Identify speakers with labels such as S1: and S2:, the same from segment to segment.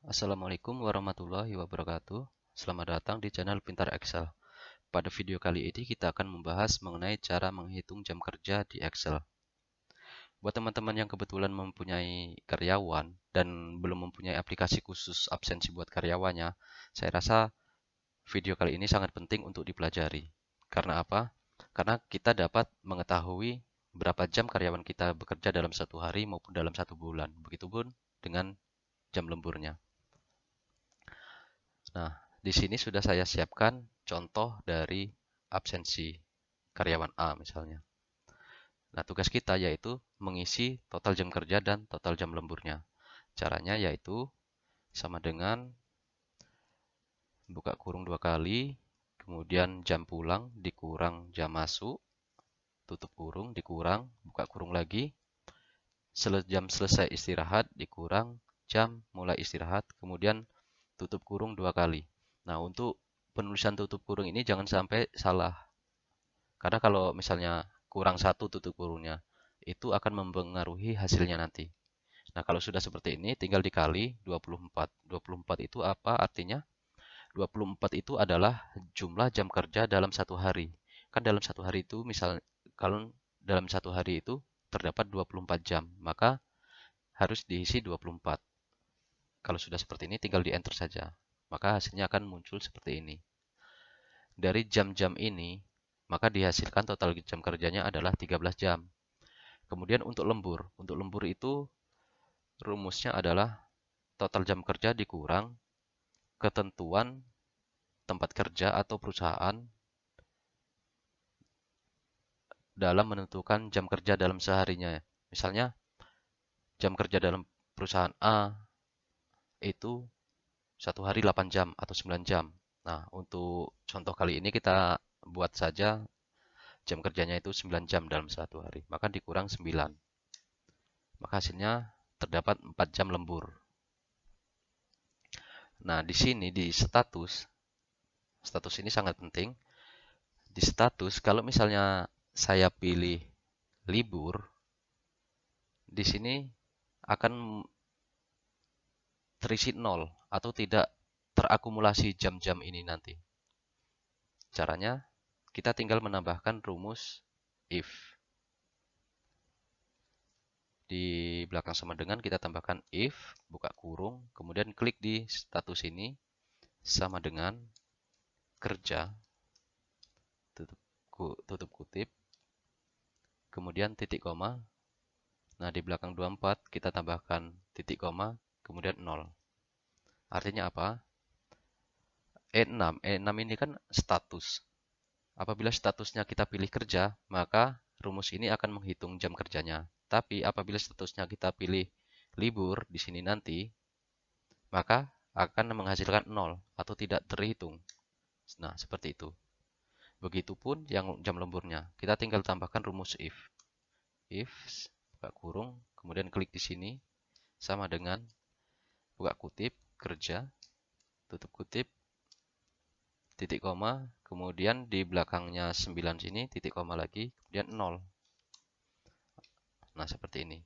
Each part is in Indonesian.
S1: Assalamualaikum warahmatullahi wabarakatuh. Selamat datang di channel Pintar Excel. Pada video kali ini kita akan membahas mengenai cara menghitung jam kerja di Excel. Buat teman-teman yang kebetulan mempunyai karyawan dan belum mempunyai aplikasi khusus absensi buat karyawannya, saya rasa video kali ini sangat penting untuk dipelajari. Karena apa? Karena kita dapat mengetahui berapa jam karyawan kita bekerja dalam satu hari maupun dalam satu bulan. Begitupun dengan jam lemburnya. Nah, di sini sudah saya siapkan contoh dari absensi karyawan A misalnya. Nah, tugas kita yaitu mengisi total jam kerja dan total jam lemburnya. Caranya yaitu sama dengan buka kurung 2 kali, kemudian jam pulang dikurang jam masuk, tutup kurung dikurang, buka kurung lagi, jam selesai istirahat dikurang jam mulai istirahat, kemudian tutup kurung 2 kali. Nah, untuk penulisan tutup kurung ini jangan sampai salah. Karena kalau misalnya kurang satu tutup kurungnya, itu akan mempengaruhi hasilnya nanti. Nah, kalau sudah seperti ini, tinggal dikali 24. 24 itu apa artinya? 24 itu adalah jumlah jam kerja dalam satu hari. Kan dalam satu hari itu, misal kalau dalam satu hari itu terdapat 24 jam, maka harus diisi 24. Kalau sudah seperti ini, tinggal di enter saja. Maka hasilnya akan muncul seperti ini. Dari jam-jam ini, maka dihasilkan total jam kerjanya adalah 13 jam. Kemudian untuk lembur itu rumusnya adalah total jam kerja dikurang ketentuan tempat kerja atau perusahaan dalam menentukan jam kerja dalam seharinya. Misalnya, jam kerja dalam perusahaan A itu satu hari 8 jam atau 9 jam. Nah, untuk contoh kali ini kita buat saja jam kerjanya itu 9 jam dalam satu hari. Maka dikurang 9. Maka hasilnya terdapat 4 jam lembur. Nah, di sini di status ini sangat penting. Di status, kalau misalnya saya pilih libur, di sini akan terisi 0 atau tidak terakumulasi jam-jam ini nanti. Caranya, kita tinggal menambahkan rumus if. Di belakang sama dengan kita tambahkan if, buka kurung, kemudian klik di status ini, sama dengan kerja, tutup kutip, kemudian titik koma. Nah, di belakang 24 kita tambahkan titik koma, kemudian 0. Artinya apa? E6 ini kan status. Apabila statusnya kita pilih kerja, maka rumus ini akan menghitung jam kerjanya. Tapi apabila statusnya kita pilih libur di sini nanti, maka akan menghasilkan 0 atau tidak terhitung. Nah, seperti itu. Begitupun yang jam lemburnya. Kita tinggal tambahkan rumus if. If, buka kurung, kemudian klik di sini, sama dengan buka kutip, kerja, tutup kutip, titik koma, kemudian di belakangnya 9 sini, titik koma lagi, kemudian 0. Nah, seperti ini.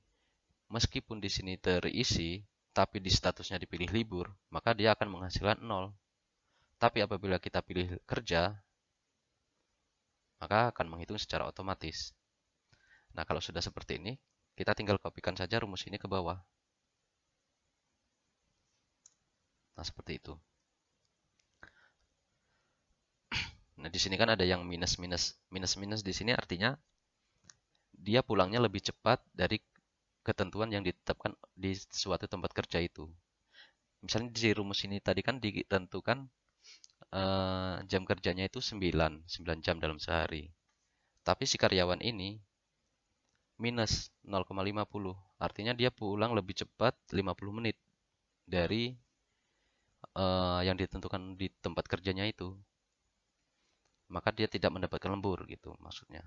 S1: Meskipun di sini terisi, tapi di statusnya dipilih libur, maka dia akan menghasilkan 0. Tapi apabila kita pilih kerja, maka akan menghitung secara otomatis. Nah, kalau sudah seperti ini, kita tinggal kopikan saja rumus ini ke bawah. Nah, seperti itu. Nah, di sini kan ada yang minus-minus. Minus-minus di sini artinya dia pulangnya lebih cepat dari ketentuan yang ditetapkan di suatu tempat kerja itu. Misalnya di rumus ini tadi kan ditentukan jam kerjanya itu 9 jam dalam sehari. Tapi si karyawan ini minus 0,50. Artinya dia pulang lebih cepat 50 menit dari yang ditentukan di tempat kerjanya itu. Maka dia tidak mendapatkan lembur gitu maksudnya.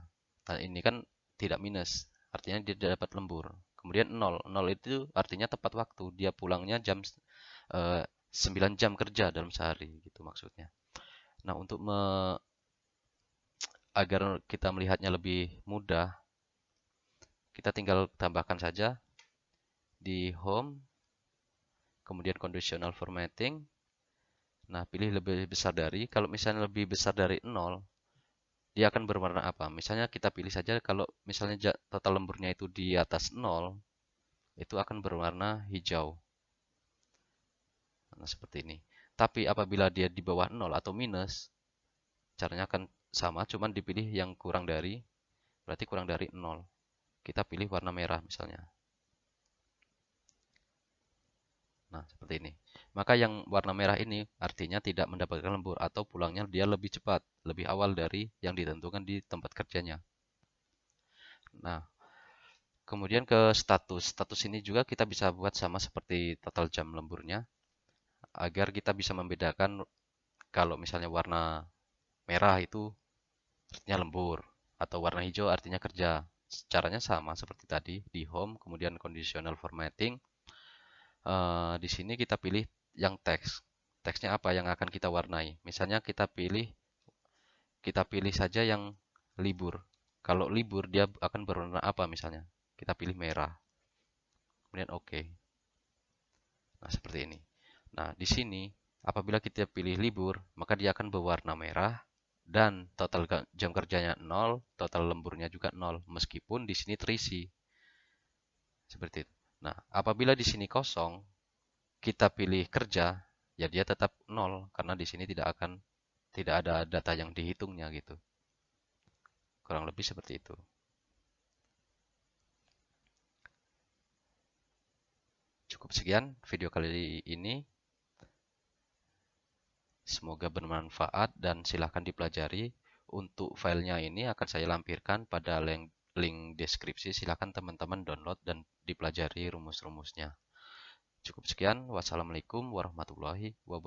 S1: Nah, ini kan tidak minus, artinya dia tidak dapat lembur. Kemudian 0. 0 itu artinya tepat waktu. Dia pulangnya jam 9 jam kerja dalam sehari gitu maksudnya. Nah, agar kita melihatnya lebih mudah, kita tinggal tambahkan saja di home, kemudian conditional formatting. Nah, pilih lebih besar dari. Kalau misalnya lebih besar dari 0, dia akan berwarna apa? Misalnya kita pilih saja kalau misalnya total lemburnya itu di atas 0, itu akan berwarna hijau. Nah, seperti ini. Tapi apabila dia di bawah 0 atau minus, caranya akan sama, cuman dipilih yang kurang dari, berarti kurang dari 0. Kita pilih warna merah misalnya. Nah, seperti ini. Maka yang warna merah ini artinya tidak mendapatkan lembur atau pulangnya dia lebih cepat, lebih awal dari yang ditentukan di tempat kerjanya. Nah, kemudian ke status. Status ini juga kita bisa buat sama seperti total jam lemburnya, agar kita bisa membedakan kalau misalnya warna merah itu artinya lembur, atau warna hijau artinya kerja. Caranya sama seperti tadi, di home, kemudian conditional formatting. Di sini kita pilih yang teks. Teksnya apa yang akan kita warnai. Misalnya kita pilih saja yang libur. Kalau libur dia akan berwarna apa misalnya. Kita pilih merah. Kemudian oke. Nah, seperti ini. Nah, di sini apabila kita pilih libur, maka dia akan berwarna merah dan total jam kerjanya 0, total lemburnya juga 0, meskipun di sini terisi. Seperti itu. Nah, apabila di sini kosong, kita pilih kerja, ya dia tetap 0 karena di sini tidak ada data yang dihitungnya gitu. Kurang lebih seperti itu. Cukup sekian video kali ini. Semoga bermanfaat dan silahkan dipelajari. Untuk filenya ini akan saya lampirkan pada link deskripsi. Silahkan teman-teman download dan dipelajari rumus-rumusnya. Cukup sekian. Wassalamualaikum warahmatullahi wabarakatuh.